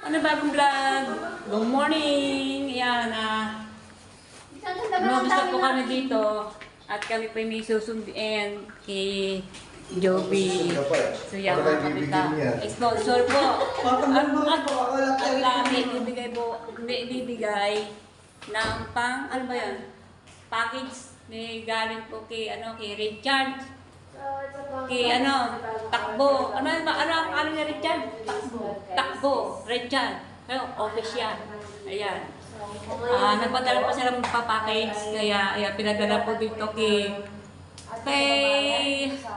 Ano bagong vlog? Good morning! Yan, gusto po kami dito at kami po may susunduin kay Joby. So yan, mga kapita. Sponsor po. At lami, bibigay ng pang, ano ba yan? Package ni galing po kay, kay Richard. Kay Takbo. Ano ang ni Richard? Takbo. Richard. Official. Ayan. Nagpadala po sila magpa-package. Kaya pinadala po dito kay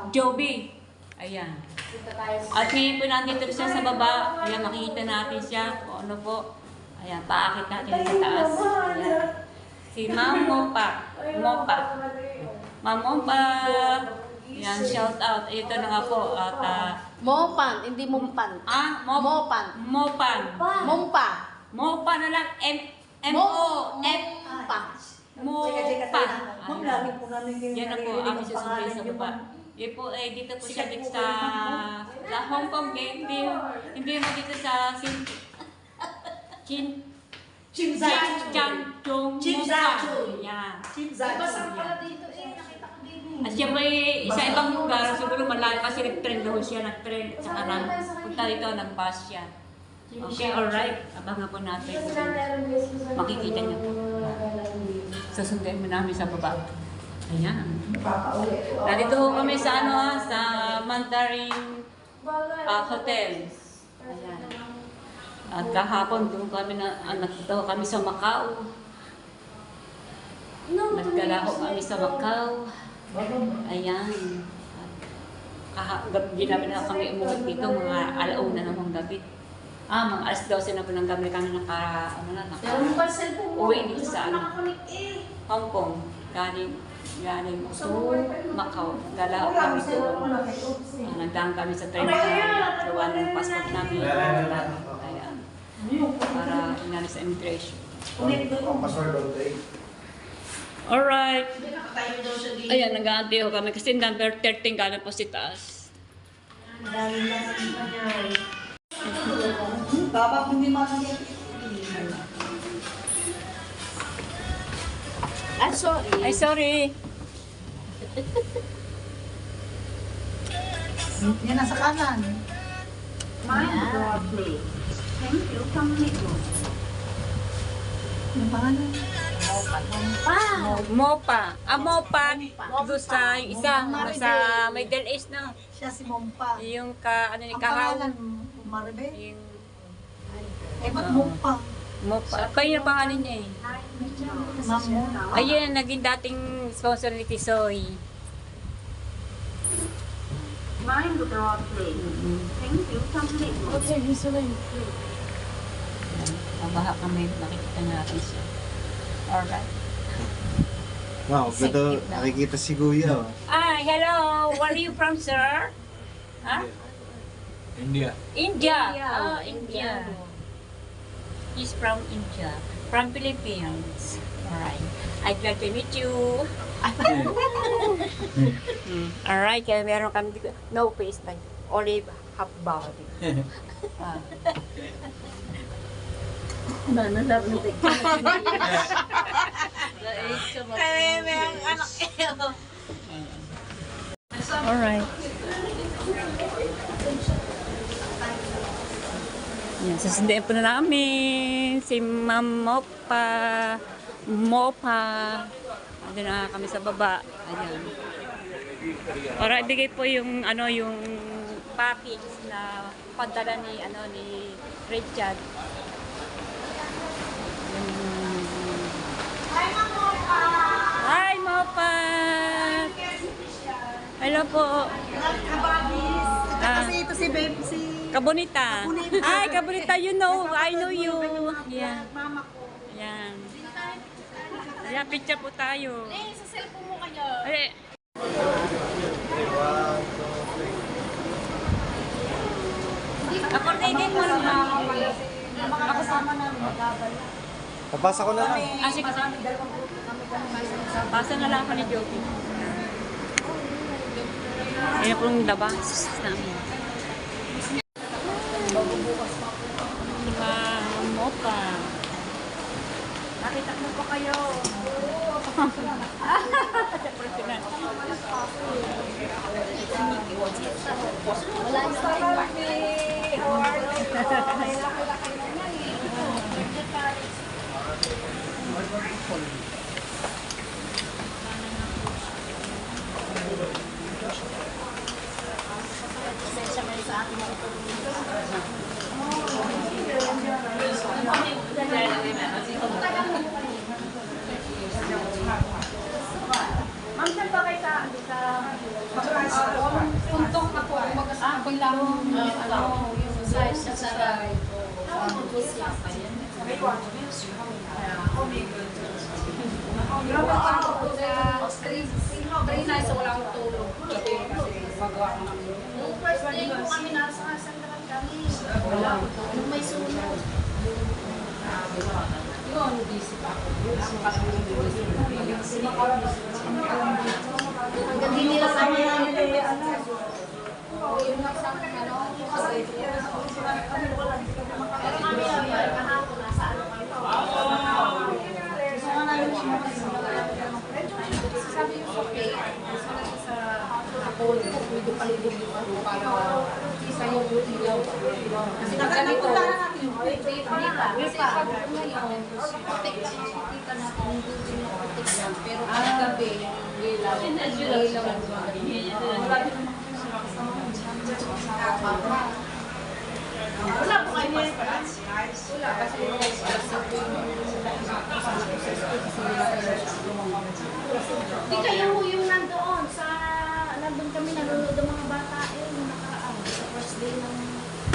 Joby. Ayan. At ngayon po nandito siya sa baba. Ayan, makikita natin siya kung ano po. Ayan, paakit natin sa taas. Ayan. Si Ma'am Mopa. Ma'am Mopa. Yan, shout out. Ito na nga po. At, Mopan, hindi Mumpan. Mopan. Mumpa. Mopa na lang. M-O-F. Mopa. Yan na po. Ang susunod sa baba. Dito po siya dito sa Hong Kong. Hindi mo dito sa Chimzachung. Yan. At siya may sa ibang lugar, siguro malayo kasi nag-trend daw siya, nag-trend sa kanang punta dito, nag-bus siya. Okay, alright. Abangan po natin. Makikita niyo po. Susunduin mo namin sa baba. Ayan. Nandito kami sa sa Mandarin Hotel. Ayan. At kahapon doon kami nagpunta kami sa Macau. Nagkalaho kami sa Macau. Ayan. Gabi namin na kami umuwi dito, mga alauna namang gabi. Mga alas 12 na po ng gabi kami uwi dito sa Hong Kong. Galing to Macau. Galaw kami doon. Nagdaan kami sa train na gawa ng passport namin. Ayan. Para inano sa immigration. Alright. Ayan, nag-aantay ko kami kasi number 13 kami po si taas. Ay, sorry. Yan nasa kanan. Thank you, Kamiko. Yung pangalan? Mopa. Mopa. Doon sa isa. Sa Middle East na. Siya si Mompa. Yung Ang Kahao. pangalan, Maribe? Yung Ba't Mompa? Mopa. Kayo na pangalan niya eh. Ma'am Mompa. Ayun, naging dating sponsor ni Tisoy. Mine would not play. Thank you, Kamiko. Mabaha kami. Nakikita natin siya. Alright. Wow, pero nakikita si Kuya. Hello. Where are you from, sir? Huh? India. India. India. He's from India. From Philippines. Alright. I'd like to meet you. Alright, kaya meron kami dito. No face time. Only half body. Alright. Yan, susunduin po na namin si Ma'am Mopa. Andun na kami sa baba. Ayan. Para ibigay po yung yung package na padala ni Richard. Hi, Mopa! Hello po. Kasi ito si Babe, si Kabonita. Hi, Kabonita, I know you. Yeah. mama ko. Ayan. Ayan, picture po tayo. Sa cellphone mo kayo. Ay, ako na din mo naman. Makakasama namin, magkabal. Papasa ko na lang. Sige. Pasa na lang ako ni Joby. Ayan po yung labas namin. Mocha. Nakita mo pa kayo. Wala yung sarami. Howard. May laki-laki na yan eh. Pasensya kayo sa akin. Ma'am, saan ba kayo sa puntok na po? Ako lang, yung size sa saray. Grabe ako po sa 3 nights wala akong tulog. Nung first day ko kami nasa kasandaran kami. Nung may sunod. Yun, busy pa ako. Hanggang di nila kami namin Yung nagsang ano, pero kami naman, kahapon nasa ano kami. sabi yung okay. Gusto na siya sa ako, medyo palibog yung ano para isa yung ilaw. Kasi ganito, hindi pa. Kasi pag ngayon, kita natin yung building na protection. Pero kagabi, ilaw. Wala din naman Wala po kayo mas wala kasi Di kayo yung nandoon sa nandun kami nanonood ng mga bata yung nakaraan sa first day ng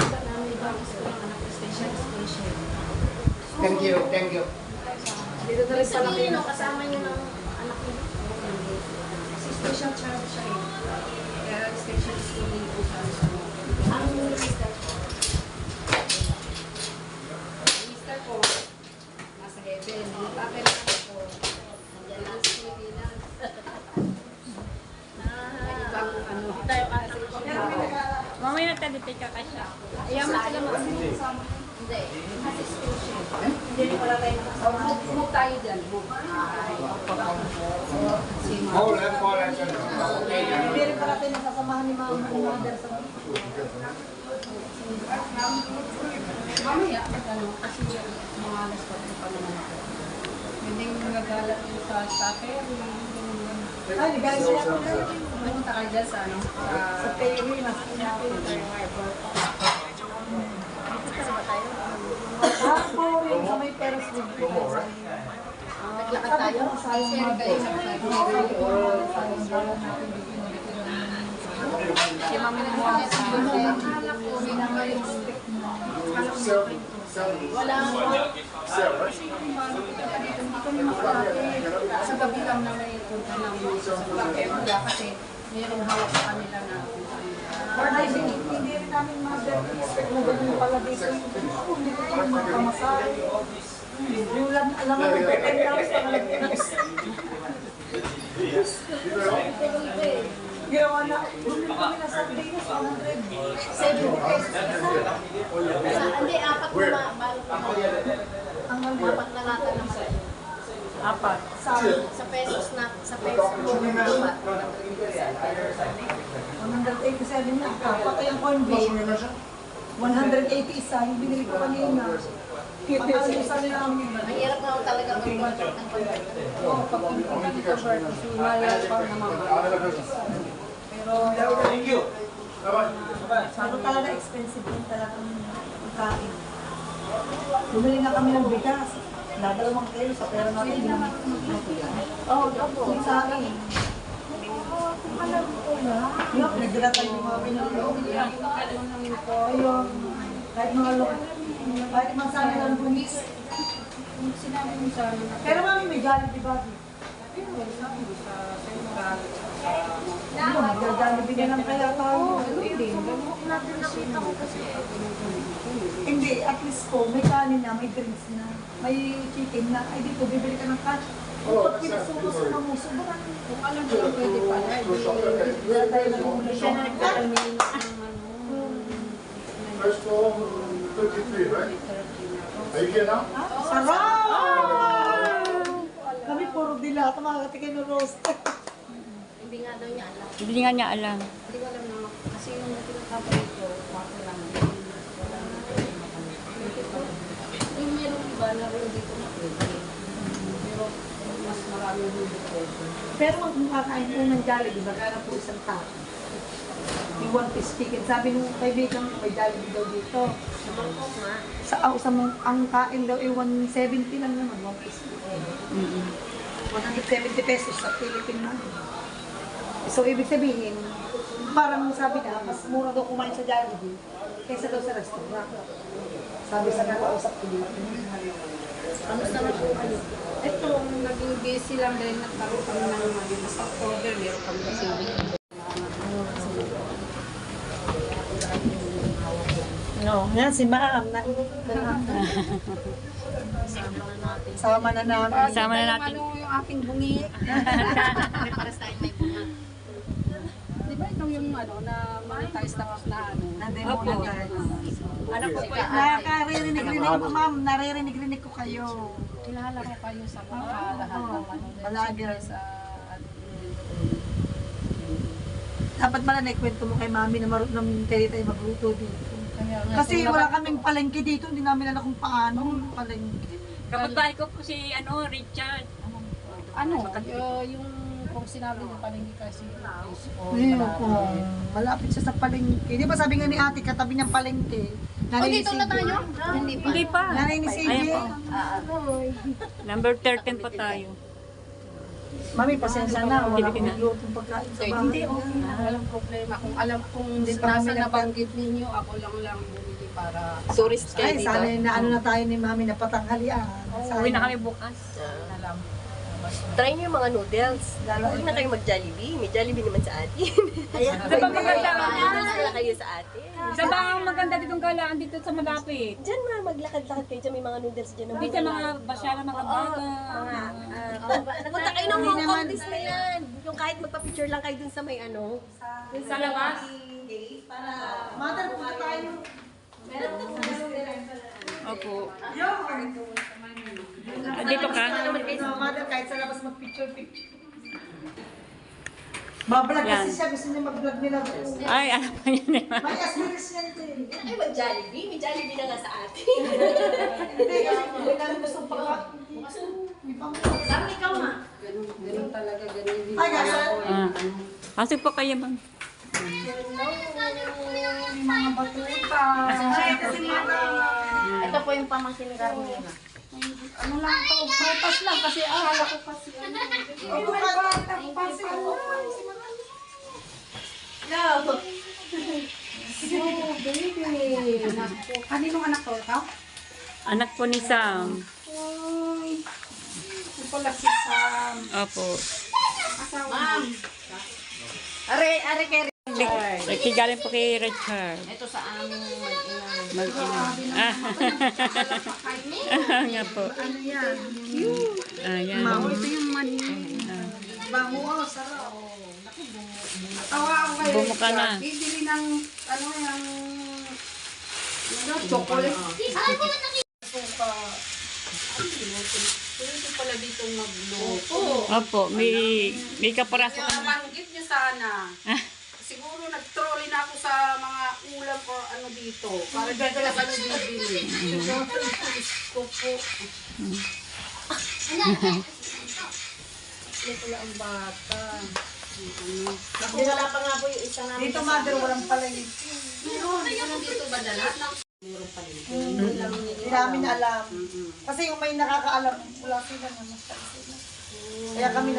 namin bago sa mga anak ko special education. Thank you, thank you. Dito na rin pala kayo. Kasama niyo ng anak ko. si special child siya eh. Kaya special schooling po siya. Ang minister Mister ko, nasa heaven. Papel ko, nandiyan lang sa Pilipinas. May ibang ano. tayo kasi. Mamaya natalipay ka kasi. Ayaman sila mag-asama. Hindi. Kasi school siya. Hindi rin wala tayo nakasama. Move tayo dyan. Move. Hold on, hold on. Hindi rin pala tayo nakasamahan ni mother sa mamaya, ano, kasi mga alas 4 pa naman ako. Hindi nagagalat yung sa soccer. Ay, nagagalat ko na rin. Pumunta kayo dyan sa ano? Sa Perry, mas pinapin tayo harbor. Ako rin sa may Paris with Naglakad tayo. Share kayo sa si Mami na muna sa Wala ako. sa gabi lang na may punta ng sa wala kasi mayroong hawak sa kanila na hindi rin namin ma-expect na ganun pala dito. Hindi ko pa magkamasahe. Yung lang, alam mo, $10 pa lang. Ginawa na, bumili kami na Sunday na 100. 7 pesos isa. Hindi, apat na balot na. Ang Apat na lata naman. apat. Sa pesos na, sa pesos na. 187 na. Pati yung corn beef. 180 isa. Yung binili ko kanina. Pati isa nila ang Mahirap na ako talaga mag-convert ng convert. pag convert. Kasi mayroon pa na mama. Pero, ano talaga expensive din talaga ng pagkain. Bumili na kami ng bigas. Dadalawang kilo sa pera natin. Oo, yung sa akin. Alam ko na. Nagdala tayo yung mga pinulong. Ayun. Kahit mga kahit masana lang bumis. Sinabi mo sa akin. Pero mami, may galit, di ba? Sabi mo sa central. Magdadalibin na lang kaya tayo. Hindi, at least po, may kanin na, may drinks na, may chicken na. Ay dito, bibili ka ng cash. Pag pinasuko sa mga muso, kung alam ko lang pwede pala, wala tayo na muna siya na nagkakalmin ng ano. First of all, 33, right? Sarap! Kami puro dilata, mga katikin ng roast. Hindi nga daw niya alam. Hindi nga niya alam. Hindi ko alam na kasi yung tinatapos ito, kwarto lang. Yung meron iba na rin dito na pwede. Pero mas marami yung hindi pwede. Pero ang kumakain po ng Jollibee, magkano po isang tao? Yung one piece chicken. Sabi nung kaibigan ko, may Jollibee daw dito. Mangkok nga. Ang kain daw ay 170 lang naman, one piece chicken. 170 pesos sa Philippine money. So, ibig sabihin, parang sabi na, mas mura daw kumain sa Jollibee kaysa daw sa restaurant. Sabi sa nakausap ko dito. Ano sa na po kayo? Ito, naging busy lang dahil nagkaroon kami ng sa October, meron kami kasi No, yan si Ma'am. Sama na namin. Sama na natin. Ano yung aking bungi? Para sa tayo may bunga. Di ba ito yung ano, na monetize na na ano? Na-demonetize. Ano po po? Naririnig-rinig ko, Ma'am. Naririnig-rinig ko kayo. Kilala ko kayo sa mga lahat ng ano. Palagi. Sa Dapat pala naikwento mo kay Mami na marunong ng tayo magluto dito. kaya nga, Kasi wala kaming palengke dito. Hindi namin alam kung paano palengke. Kapag ko po si Richard. ano, yung kung sinabi niyo pa rin kasi Ayun po. Malapit siya sa palengke. Di ba sabi nga ni ate, katabi niyang palengke. Nanay ni Dito na CJ. tayo? Hindi pa. Hindi pa. Nanay ni CJ. Ayan po. Number 13 pa tayo. Mami, pasensya na. Wala Pilipina. akong lutong pagkain sa bahay. Hindi, okay na. Walang problema. Kung alam kung nasa nabanggit ninyo, ako lang bumili para Tourist Ay, sana na ano na tayo ni Mami na patanghalian. Uwi na kami bukas. alam. Try niyo yung mga noodles. Lalo Huwag na kayo mag-Jollibee. May Jollibee naman sa atin. Ayan. Sa bang maganda? Noodles na kayo sa atin. Sa bang maganda ditong kalaan dito sa malapit? Diyan maglakad-lakad kayo. Diyan may mga noodles dyan. Hindi sa mga basyara mga bata. Punta kayo ng Hong Kong Disneyland. Yung kahit magpa-picture lang kayo dun sa may ano. Sa labas. Mother, punta tayo. Opo. Dito ka? Mother, kahit sa labas mag-picture. Bablog kasi Yan. siya. Gusto niya mag-vlog nila. Ay, ano pa yun eh. May aspiris yan ito eh. Ay, mag-Jollibee. May Jollibee na nga sa atin. Hindi, kasi hindi namin gusto pagkain. Sabi ikaw nga. Ganun talaga, ganun din. Ay, guys. Pasok po kayo bang? Mga batuta. Ay, kasi mga... Ito po yung pamangkin ni Carmela. Ano lang to? Prutas lang kasi akala ko kasi ano. Oh, my God. Pasi ko. Yeah. Oh, baby. Kaninong anak ko? Ikaw? Anak po ni Sam. Ay. Ito pala si Sam. Opo. Ma'am. Are kay Nakigaling po kay Richard. ito sa aming mag-ina. Mag-ina. Nga po. Ano yan? Ayan. Ito yung mani. Bango. Oh, sarap. Tawa ako kayo. Bumo ka na. Bibili ng, ano yung, chocolate. Pwede pala dito magluto. Opo. May kaparaso ka na. Nabanggit niyo sana. Siguro nag-trolley na ako sa mga ulam or ano dito. Para dito na kami bibili. Gusto po. Ito pala ang bata. Wala pa nga po yung isa namin. Dito, mother, walang palengke. Meron dito ba lahat? Meron pa rin. Hindi namin alam. Kasi yung may nakakaalam, wala sila na mas sila. Kaya kami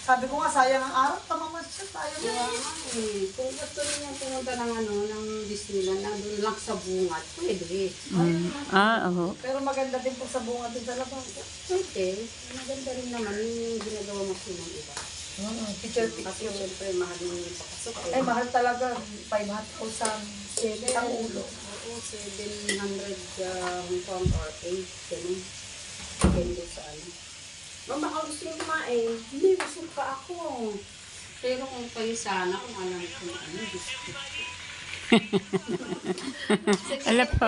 sabi ko nga, sayang ang araw, tamamat siya, sayang Kaya yan. nga eh, kung gusto niya pumunta ng ano, ng Disneyland, nandun lang sa bungat, pwede. Oo. Pero maganda din po sa bunga din sa labas. Pwede. Maganda rin naman yung ginagawa mo ng iba. Picture Kasi picture. syempre, mahal mo yung pakasok eh. Ay, mahal talaga. 500,000 ang ulo. Oo, 700 Hong Kong or 8, ganun. Depende sa ano. Mama, ako gusto yung kumain. Hindi, busog pa ako. Pero kung kayo sana, kung alam ko ano, gusto ko. Alam po.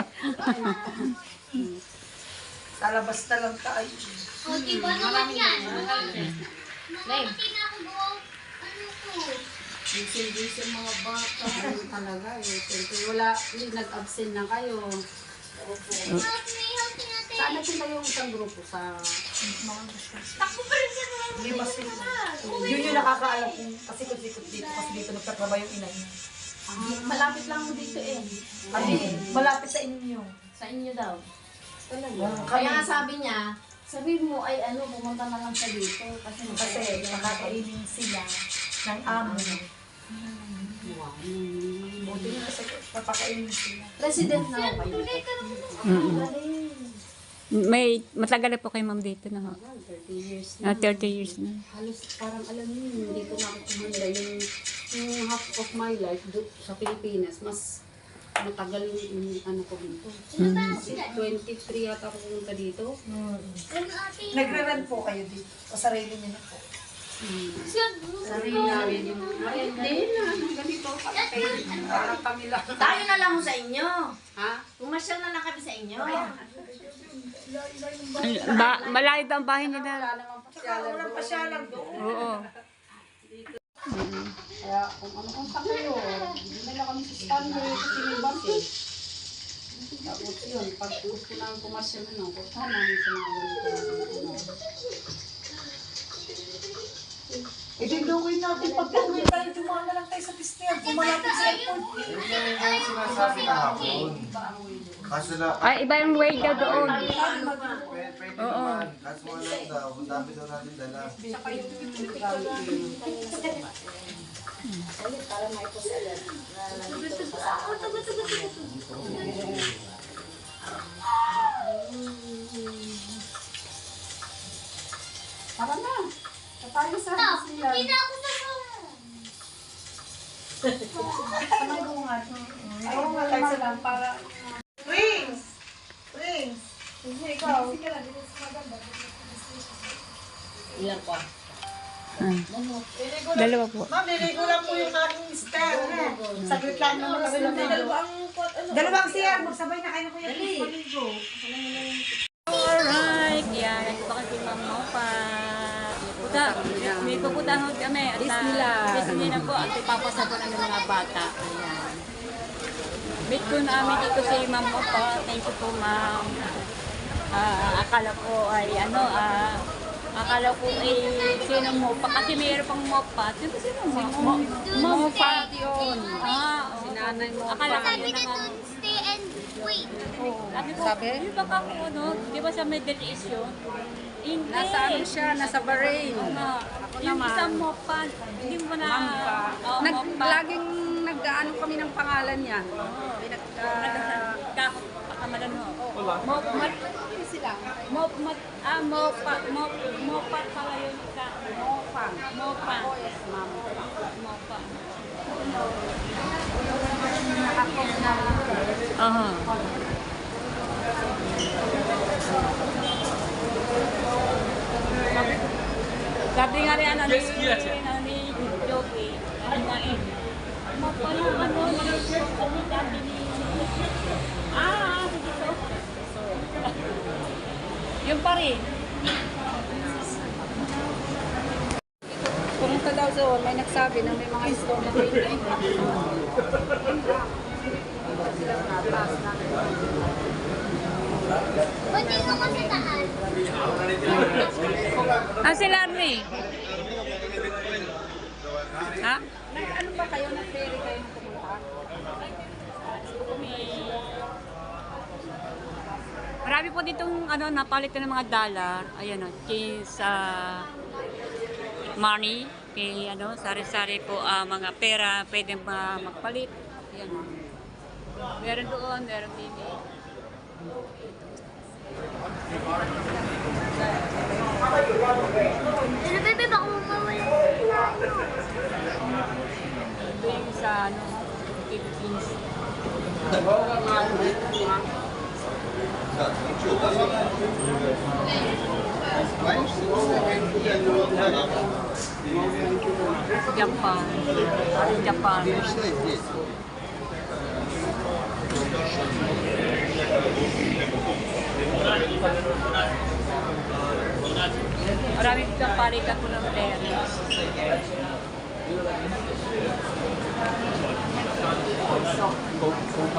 Sa labas na lang tayo. O, diba naman yan? Leg. Tinakbo. Ano to? Busy mga bata. Ano talaga eh. Siyempre wala, hindi nag-absent na kayo. Help me natin. Saan nagpunta yung isang grupo? Sa... Takbo pa rin siya mga Hindi mas yun yung nakakaalam kung pasikot-sikot dito kasi dito nagtatrabaho yung ina niya. Malapit lang dito eh. Kasi malapit sa inyo. Sa inyo daw. Talaga. Kami- Kaya nga sabi niya, sabihin mo ay ano, pumunta na lang siya dito. Kasi Nakakainin sila ng amo. Wow. Buti na kasi papakainin sila. Resident na ako kayo. May matagal na po kay ma'am dito na. 30 years na. 30 years na. Halos parang alam niyo, hindi ko na ako kumanda yung half of my life sa Pilipinas. Mas matagal yung ano ko dito. Kasi 23 yata ako pumunta dito. Nagre-rent po kayo dito. O sarili niyo na po. Sarili namin yung hindi na, ganito parang kami lang. Tayo na lang sa inyo. Ha? Pumasyal na lang kami sa inyo. Malayo daw ang bahay nila. Wala namang pasyalan Walang doon. pasyalan doon. Oo. Kaya kung ano kung sa kayo, hindi na lang kami sa Stanley kasi may bus eh. Tapos yun, pag gusto namin pumasya na nung, puntahan namin sa mga ganito. Itindugin natin pag-uwi tayo, dumaan na lang tayo sa Disney. Pumalapit sa airport. Yun yung sinasabi kahapon. Kaso na, Ay, iba yung way daw doon. pwede naman. Kaso nga lang daw, ang dami daw natin dala. Saka yung gamit yung Tara na. Tayo sa Disneyland. Hindi na ako sasama. Panalungan. Ayaw nga tayo sa lang para... Rings! Rings! Sige, ikaw. Sige lang, dito sa maganda. Ilan pa? Dalawa po. Ma'am, niligo lang po yung aking mister. Saglit lang naman kami ng dalawang siya. Magsabay na kayo na kuya. Maligo. Alright, yan. Nandito kasi ma'am mo pa. May pupuntahan kami. Disneyland po. At ipapasa po namin mga bata. Ayan. Meet ko namin dito si ma'am mo pa. Thank you po ma'am. Akala ko ay akala ko ay sino mo pa. Kasi mayroon pang mo pa. Sino mo pa yun. Si nanay mo pa. Akala ko Sabi yun na naman. to, stay and wait. Sabi? Di ba kako, no? Di ba sa Middle East yun? Hindi. Nasa ano siya? Nasa Bahrain. Yung isang mopan. Hindi mo na... Oo, mopan. Laging nag-ano kami ng pangalan niya. Kako, pakamalan mo. Mopat. Mopat pala yun. Mopan. Mopan. Yes, ma'am. Mopan. Sabi nga rin ni Joey, ano nga eh, mapala sabi ni, dito. Yung pa rin. Pumunta daw doon, may nagsabi na may mga store na rin. Ba't di mo kasi taas? Si Larry. Ha? Ano ba kayo? Nag-ferry kayo ng pumunta? Marami po ditong napalitan ng mga dollar. Ayan o, sa money. Kay sari-sari po mga pera, pwede magpalit. Ayan o. Meron doon, meron din. Ano, bebe, baka mamawala. Ito yung sa Philippines. Japan. Japan. Marami kang palitan po ng pera. Kung